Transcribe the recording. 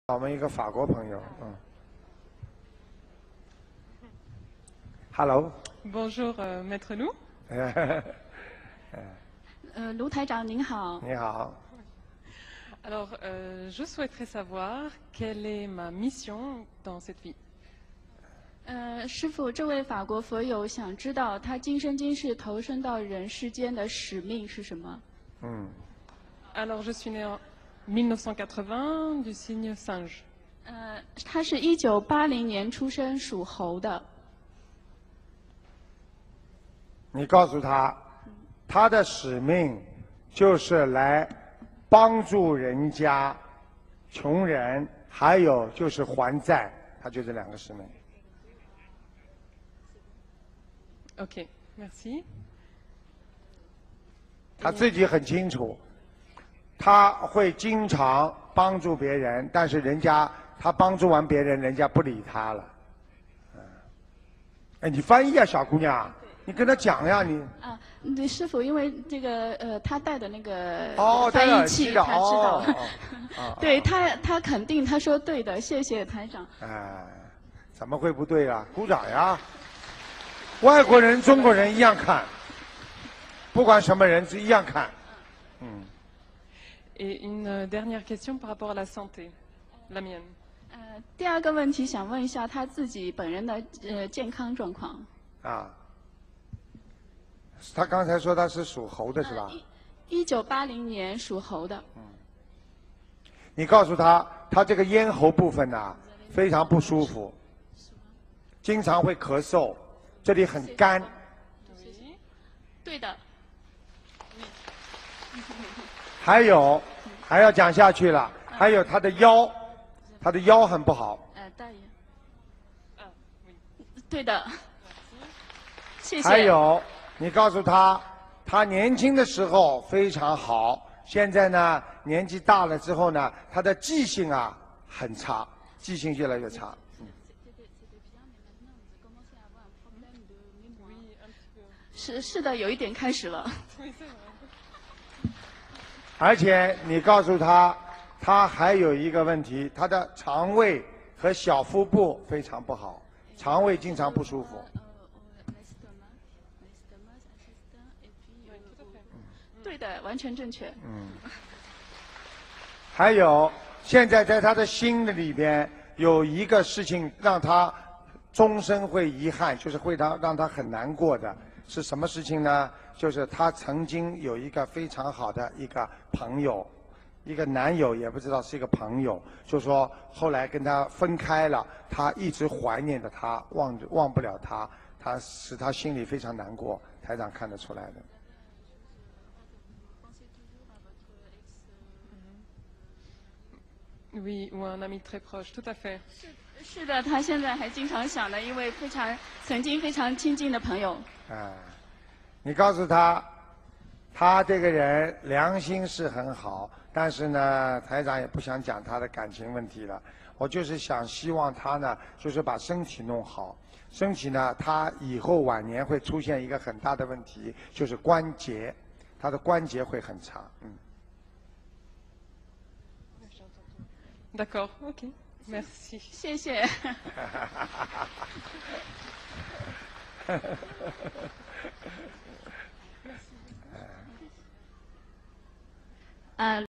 我们一个法国朋友，Hello， Bonjour, Maître Lou. 卢台长您好。你好。Alors, je souhaiterais savoir quelle est ma mission dans cette vie. 师父，这位法国佛友想知道他今生今世投生到人世间的使命是什么Alors, je suis née en 1980 du signe singe. 他是1980年出生，属猴的。你告诉他，他的使命就是来帮助人家、穷人，还有就是还债，他就这两个使命。Ok, merci. 他自己很清楚，他会经常帮助别人，但是人家他帮助完别人，人家不理他了。哎，你翻译啊，小姑娘，你跟他讲呀，你。对，师父，因为这个他带的那个戴翻译器，耳机的他知道。对他。他肯定，他说对的，谢谢台长。怎么会不对啊？鼓掌呀！外国人、中国人一样看，不管什么人是一样看。Et une dernière question par rapport à la santé, la mienne. 第二个问题想问一下他自己本人的健康状况。他刚才说他是属猴的是吧？1980年属猴的。你告诉他，他这个咽喉部分呢、非常不舒服，经常会咳嗽，这里很干。对的。还有，还要讲下去了。还有他的腰，他的腰很不好。大爷。对的。谢谢。还有，你告诉他，他年轻的时候非常好，现在呢，年纪大了之后呢，他的记性啊很差，记性越来越差。是的，有一点开始了。而且你告诉他，他还有一个问题，他的肠胃和小腹部非常不好，肠胃经常不舒服。对的，完全正确。还有，现在在他的心的里边有一个事情让他终身会遗憾，就是会让他很难过的，是什么事情呢？就是他曾经有一个非常好的一个朋友，一个男友，也不知道是一个朋友，就说后来跟他分开了，他一直怀念着他，忘不了他，他使他心里非常难过，台长看得出来的。Oui, ou un ami très proche, tout à fait. 是的，他现在还经常想的一位曾经非常亲近的朋友。你告诉他，他这个人良心是很好，但是呢，台长也不想讲他的感情问题了。我就是希望他呢，就是把身体弄好。身体呢，他以后晚年会出现一个很大的问题，就是关节，他的关节会很差。D'accord, ok, merci. 谢谢。